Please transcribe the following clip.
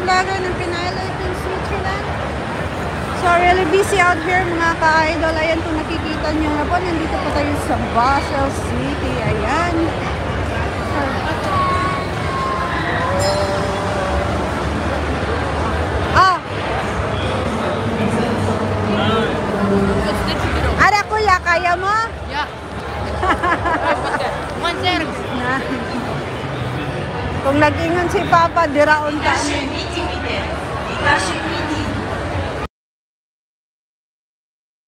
vlogger ng Pinay Life in Switzerland. So, really busy out here mga ka-idol. Ayan, kung nakikita nyo na po, nandito po tayo sa Basel City. Ayan. Ah! Ada kuya, kaya mo? Yeah. One service. Kung nag-ingon si Papa, diraon ka.